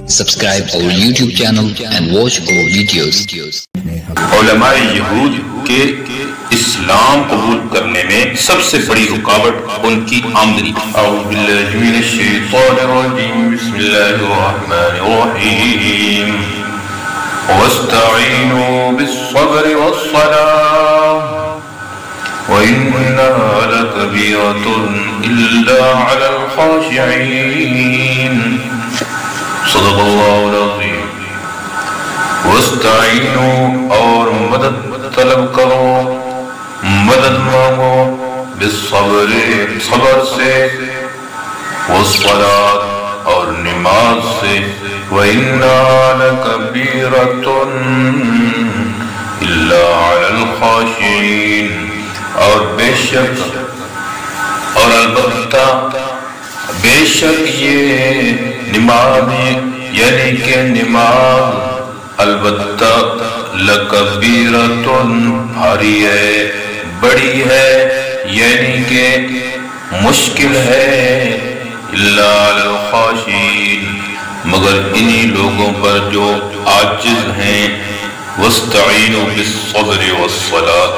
Subscribe our YouTube channel and watch our videos. علماء یہود کے اسلام قبول کرنے میں سب سے بڑی رکاوٹ ان کی آمدنی تھی۔ اعوذ باللہ من الشیطان الرجیم، بسم اللہ الرحمن الرحیم، واستعینوا بالصبر والصلاة وإنها لكبيرة إلا على الخاشعين صدق اللہ العظیم۔ واستعینوا اور مدد طلب کرو، مدد مانگو، بالصبر صبر سے، والصلاة اور نماز سے، وَإِنَّا لَكَبِيرَةٌ إِلَّا عَلَى الْخَاشِعِينَ اور بے شک اور البتہ بے شک یہ نماز یعنی کہ نماز البتہ لکبیرۃ بھاری ہے، بڑی ہے، یعنی کہ مشکل ہے، الا علی الخاشعین مگر انہی لوگوں پر جو عاجز ہیں۔ واستعینوا بالصبر والصلاة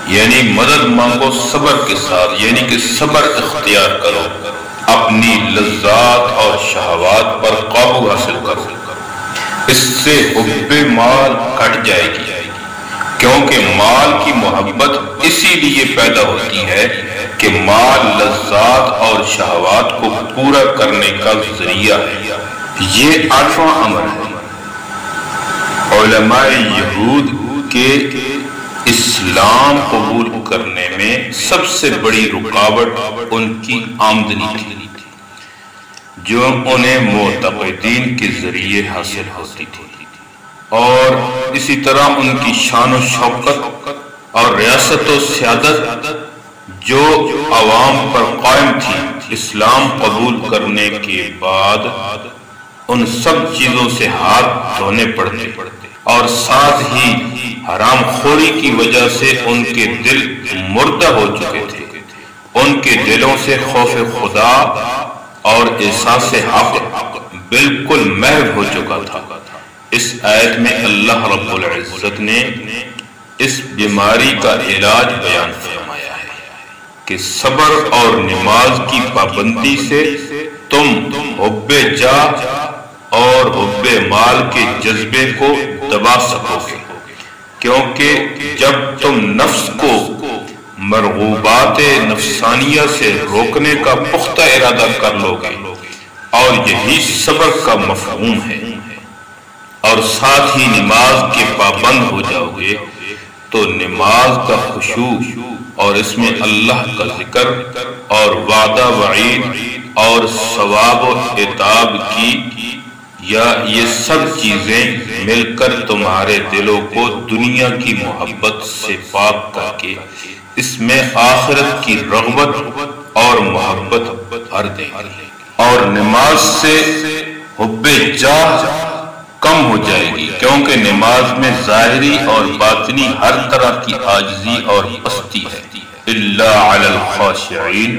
یعنی مدد مانگو صبر کے ساتھ، یعنی کہ صبر اختیار کرو، اپنی لذات اور شہوات پر قابو حاصل کرو، اس سے حب مال کٹ جائے گی، کیونکہ مال کی محبت اسی لیے پیدا ہوتی ہے کہ مال لذات اور شہوات کو پورا کرنے کا ذریعہ ہے۔ یہ 8واں امر ہے۔ علماء یہود کے اسلام قبول کرنے میں سب سے بڑی رکاوٹ ان کی آمدنی تھی، جو انہیں معتقدین کے ذریعے حاصل ہوتی تھی، اور اسی طرح ان کی شان و شوکت اور ریاست و سیادت جو عوام پر قائم تھی۔ اسلام قبول کرنے کے بعد ان سب چیزوں سے ہاتھ دھونے پڑتے، اور ساتھ ہی حرام خوری کی وجہ سے ان کے دل مردہ ہو چکے تھے، ان کے دلوں سے خوف خدا اور احساس حق بالکل محو ہو چکا تھا۔ اس آیت میں اللہ رب العزت نے اس بیماری کا علاج بیان فرمایا ہے کہ صبر اور نماز کی پابندی سے تم حب جاہ اور حب مال کے جذبے کو دبا سکو گے، کیونکہ جب تم نفس کو مرغوبات نفسانیہ سے روکنے کا پختہ ارادہ کر لو گے، اور یہی صبر کا مفہوم ہے، اور ساتھ ہی نماز کے پابند ہو جاؤ گے، تو نماز کا خشوع اور اس میں اللہ کا ذکر اور وعدہ وعید اور ثواب و عتاب کی یہ سب چیزیں مل کر تمہارے دلوں کو دنیا کی محبت سے پاک کر کے اس میں آخرت کی رغبت اور محبت بھر دیں گے، اور نماز سے حب جاہ کم ہو جائے گی، کیونکہ نماز میں ظاہری اور باطنی ہر طرح کی عاجزی اور پستی ہے۔ الا علی الخاشعین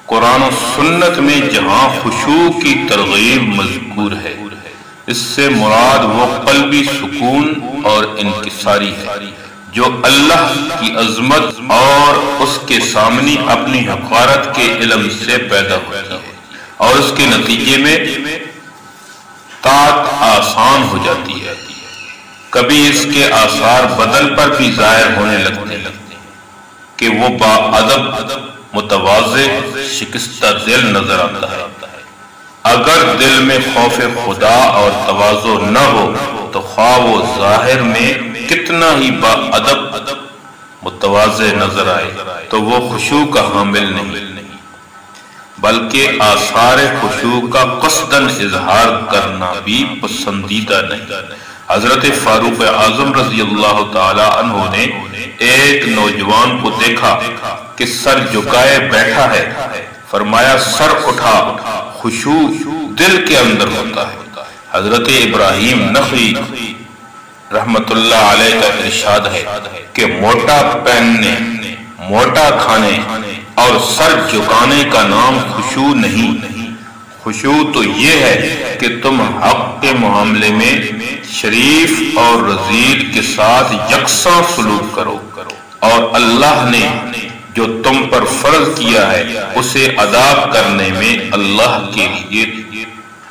قرآن و سنت میں جہاں خشوع کی ترغیب مذکور ہے، اس سے مراد وہ قلبی سکون اور انکساری ہے جو اللہ کی عظمت اور اس کے سامنے اپنی حقارت کے علم سے پیدا ہوتی ہے، اور اس کے نتیجے میں طاعت آسان ہو جاتی ہے۔ کبھی اس کے آثار بدن پر بھی ظاہر ہونے لگتے ہیں کہ وہ باادب، متواضع، شکستہ دل نظر آتا ہے۔ اگر دل میں خوف خدا اور تواضع نہ ہو تو خواہ وہ ظاہر میں کتنا ہی باادب، متواضع نظر آئے تو وہ خشوع کا حامل نہیں، بلکہ آثار خشوع کا قصداً اظہار کرنا بھی پسندیدہ نہیں۔ حضرت فاروق اعظم رضی اللہ تعالی عنہ نے ایک نوجوان کو دیکھا کہ سر جھکائے بیٹھا ہے، فرمایا سر اٹھا، خشوع دل کے اندر ہوتا ہے۔ حضرت ابراہیم نخعی رحمت اللہ علیہ کا ارشاد ہے کہ موٹا پہننے، موٹا کھانے اور سر جھکانے کا نام خشوع نہیں، خشوع تو یہ ہے کہ تم حق کے معاملے میں شریف اور رذیل کے ساتھ یکساں سلوک کرو، اور اللہ نے جو تم پر فرض کیا ہے اسے ادا کرنے میں اللہ کے لیے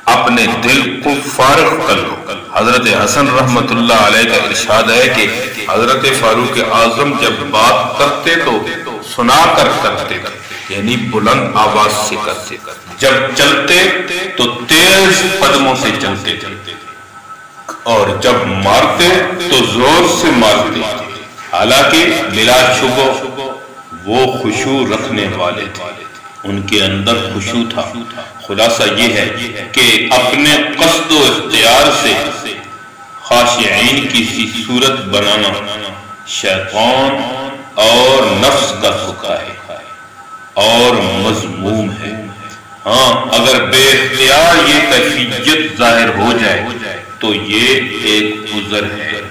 اپنے دل کو فارغ کر لو۔ حضرت حسن رحمت اللہ علیہ کا ارشاد ہے کہ حضرت فاروق اعظم جب بات کرتے تو سنا کر کرتے تھے، یعنی بلند آواز سے کرتے، جب چلتے تو تیز قدموں سے چلتے تھے، اور جب مارتے تو زور سے مارتے، حالانکہ بلا شبہ وہ خشوع رکھنے والے تھے، ان کے اندر خشوع تھا۔ خلاصہ یہ ہے کہ اپنے قصد و اختیار سے خاشعین کی سی صورت بنانا شیطان اور نفس کا دھوکہ ہے اور مذموم ہے۔ ہاں، اگر بے اختیار یہ کیفیت ظاہر ہو جائے تو یہ ایک عذر ہے،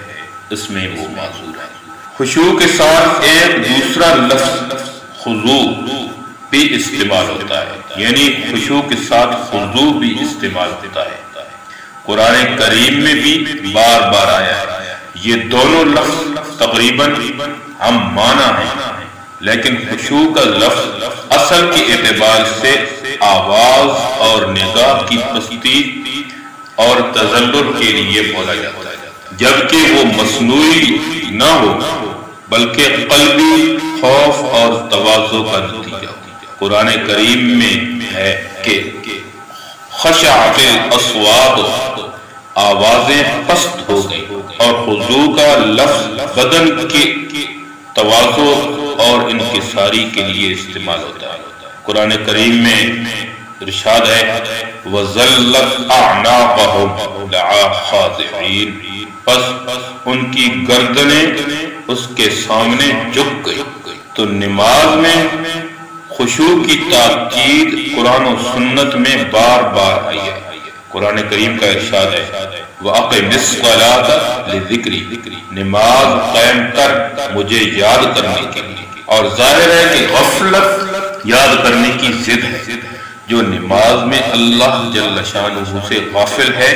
اس میں وہ معذور ہے۔ خشوع کے ساتھ ایک دوسرا لفظ خضوع بھی استعمال ہوتا ہے، یعنی خشوع کے ساتھ خضوع بھی استعمال ہوتا ہے۔ قرآن کریم میں بھی بار بار آیا ہے۔ یہ دونوں لفظ تقریباً ہم معنی ہیں، لیکن خشوع کا لفظ اصل کے اعتبار سے آواز اور نگاہ کی پستی اور تذلل کے لیے بولا جاتا ہے، جبکہ وہ مصنوعی نہ ہو بلکہ قلبی خوف اور تواضع کا نتیجہ ہو۔ قرآن کریم میں ہے کہ خشعت الاصوات، آوازیں پست ہو گئی، اور خضوع کا لفظ بدن کے تواضع اور انکساری کے لیے استعمال ہوتا ہے۔ قرآن کریم میں ارشاد ہے وَذَلَّتْ أَعْنَاقَهُمْ لَعَا خَاضِعِينَ، پس ان کی گردنیں اس کے سامنے جھک گئی۔ تو نماز میں خشوع کی تاکید قرآن و سنت میں بار بار آئی ہے۔ قرآن کریم کا ارشاد ہے وَأَقِمِ الصَّلَاةَ لِذِكْرِي، نماز قائم کر مجھے یاد کرنے کے لیے۔ اور ظاہر ہے کہ غفلت یاد کرنے کی ضد ہے۔ جو نماز میں اللہ جل شانہ سے غافل ہے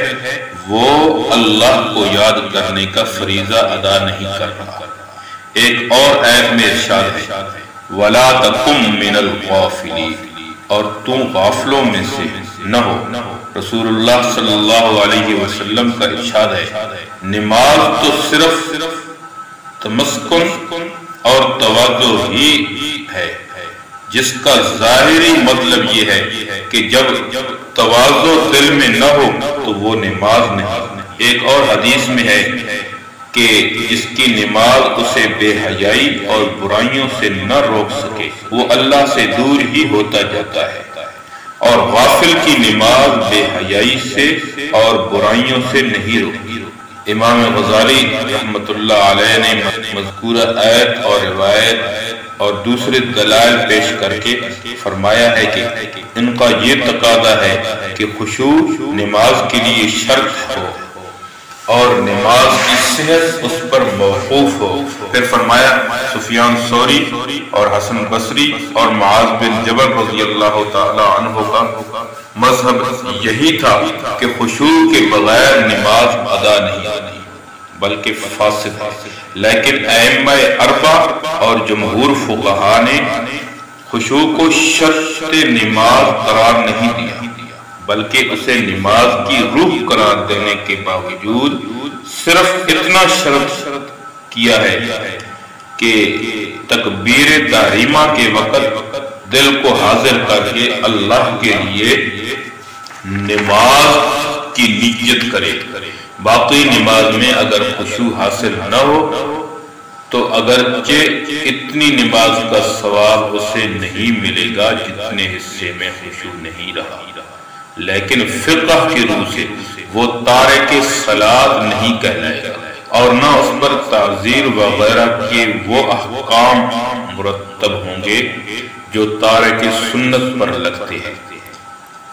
وہ اللہ کو یاد کرنے کا فریضہ ادا نہیں کر رہا۔ ایک اور آیت میں ارشاد ہے وَلَا تَكُن مِّنَ الْغَافِلِينَ، اور تم غافلوں میں سے نہ ہو۔ رسول اللہ صلی اللہ علیہ وسلم کا ارشاد ہے نماز تو صرف تمسکن اور تواضع ہی ہے، جس کا ظاہری مطلب یہ ہے کہ جب تواضع دل میں نہ ہو تو وہ نماز نہیں۔ ایک اور حدیث میں ہے کہ جس کی نماز اسے بے حیائی اور برائیوں سے نہ روک سکے وہ اللہ سے دور ہی ہوتا جاتا ہے، اور غافل کی نماز بے حیائی سے اور برائیوں سے نہیں روکتی۔ امام غزالی رحمت اللہ علیہ نے مذکورہ آیت اور روایت اور دوسرے دلائل پیش کر کے فرمایا ہے کہ ان کا یہ تقاضا ہے کہ خشوع نماز کے لیے شرط ہو اور نماز کی صحت اس پر موقوف ہو۔ پھر فرمایا سفیان ثوری اور حسن بصری اور معاذ بن جبل رضی اللہ تعالی عنہ کا مذہب یہی تھا کہ خشوع کے بغیر نماز ادا نہیں بلکہ فاسد ہے، لیکن ائمہ اربعہ اور جمہور فقہا نے خشوع کو شرط نماز قرار نہیں دیا بلکہ اسے نماز کی روح قرار دینے کے باوجود صرف اتنا شرط کیا ہے کہ تکبیر تحریمہ کے وقت دل کو حاضر کر کے اللہ کے لیے نماز کی نیت کرے۔ باقی نماز میں اگر خشوع حاصل نہ ہو تو اگرچہ اتنی نماز کا ثواب اسے نہیں ملے گا جتنے حصے میں خشوع نہیں رہا، لیکن فقہ کی روح سے وہ تارک صلاۃ نہیں کہلائے گا اور نہ اس پر تعزیر وغیرہ کے وہ احکام مرتب ہوں گے جو تارک سنت پر لگتے ہیں۔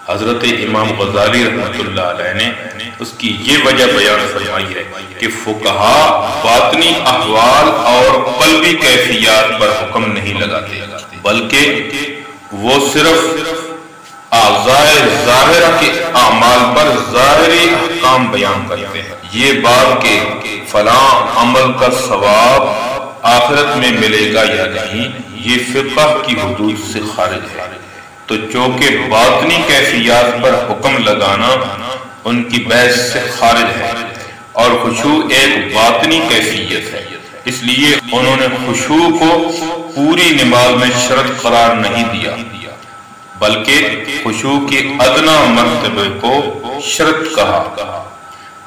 حضرت امام غزالی رحمت اللہ علیہ نے اس کی یہ وجہ بیان فرمائی ہے کہ فقہا باطنی احوال اور قلبی کیفیات پر حکم نہیں لگاتے بلکہ وہ صرف اعضائے ظاہرہ کے اعمال پر ظاہری احکام بیان کرتے ہیں۔ یہ بات کہ فلاں عمل کا ثواب آخرت میں ملے گا یا نہیں، یہ فقہ کی حدود سے خارج ہے۔ تو چونکہ باطنی کیفیات پر حکم لگانا ان کی بحث سے خارج ہے، اور خشوع ایک باطنی کیفیت ہے، اس لیے انہوں نے خشوع کو پوری نماز میں شرط قرار نہیں دیا، بلکہ خشوع کے ادنا مرتبے کو شرط کہا،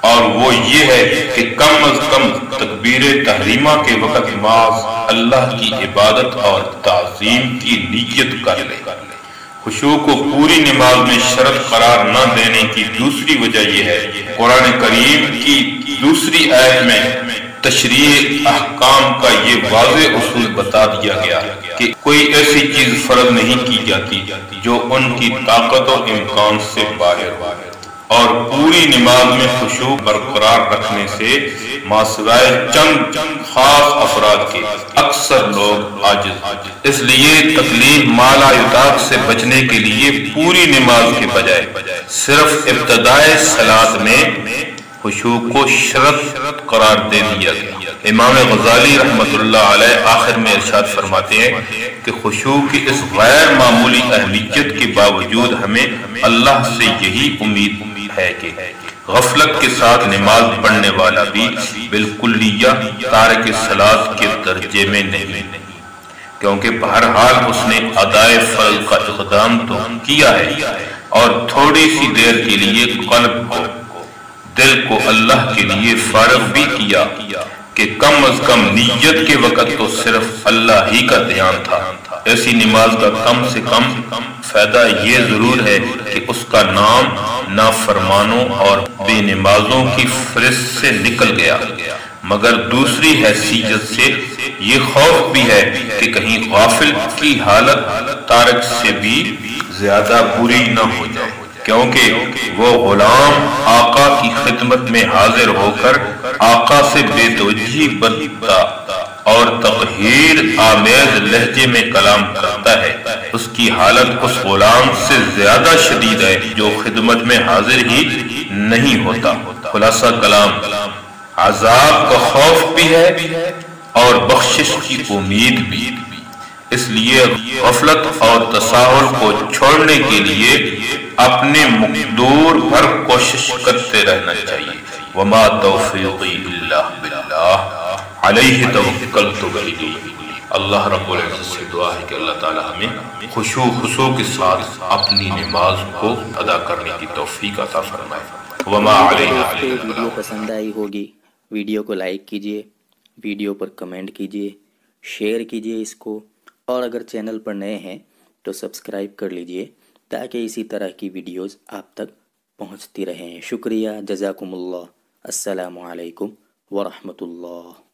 اور وہ یہ ہے کہ کم از کم تکبیر تحریمہ کے وقت محض اللہ کی عبادت اور تعظیم کی نیت کر لے۔ خشوع کو پوری نماز میں شرط قرار نہ دینے کی دوسری وجہ یہ ہے، قرآن کریم کی دوسری آیت میں تشریع احکام کا یہ واضح اصول بتا دیا گیا کہ کوئی ایسی چیز فرض نہیں کی جاتی جو ان کی طاقت و امکان سے باہر ہو، اور پوری نماز میں خشوع برقرار رکھنے سے ماسوائے چند خاص افراد کے اکثر لوگ عاجز ہیں۔ اس لیے تکلیف ما لا یطاق سے بچنے کے لیے پوری نماز کے بجائے صرف ابتدائے صلاۃ میں خشوع کو شرط قرار دے دیا گیا۔ امام غزالی رحمۃ اللہ علیہ آخر میں ارشاد فرماتے ہیں کہ خشوع کی اس غیر معمولی اہمیت کے باوجود ہمیں اللہ سے یہی امید ہے کہ غفلت کے ساتھ نماز پڑھنے والا بھی بالکلیہ تارک صلاۃ کے درجے میں نہیں، کیونکہ بہرحال اس نے ادائے فرض کا اقدام تو کیا ہے، اور تھوڑی سی دیر کے لیے قلب کو، دل کو اللہ کے لیے فارغ بھی کیا کہ کم از کم نیت کے وقت تو صرف اللہ ہی کا دھیان تھا۔ ایسی نماز کا کم سے کم فائدہ یہ ضرور ہے کہ اس کا نام نافرمانوں اور بے نمازوں کی فہرست سے نکل گیا، مگر دوسری حیثیت سے یہ خوف بھی ہے کہ کہیں غافل کی حالت تارک سے بھی زیادہ بری نہ ہو جائے، کیونکہ وہ غلام آقا کی خدمت میں حاضر ہو کر آقا سے بے توجہی برتتا اور تقہیر آمیز لہجے میں کلام کرتا ہے، اس کی حالت اس غلام سے زیادہ شدید ہے جو خدمت میں حاضر ہی نہیں ہوتا۔ خلاصہ کلام، عذاب کا خوف بھی ہے اور بخشش کی امید بھی، اس لیے غفلت اور تساہل کو چھوڑنے کے لیے اپنے مقدور بھر کوشش کرتے رہنا چاہیے۔ وما توفیقی الا باللہ علیہ توکلت و الیہ۔ اللہ رب العزت سے دعا ہے کہ اللہ تعالی ہمیں خشوع خضوع کے ساتھ اپنی نماز کو ادا کرنے کی توفیق عطا فرمائے۔ وما علینا الا البلاغ۔ ویڈیو پسند آئی ہوگی، ویڈیو کو لائک کیجئے، ویڈیو پر کمنٹ کیجئے، شیئر کیجئے اس کو، اور اگر چینل پر نئے ہیں تو سبسکرائب کر لیجئے تاکہ اسی طرح کی ویڈیوز آپ تک پہنچتی رہیں۔ شکریہ، جزاکم اللہ، السلام علیکم ورحمۃ اللہ۔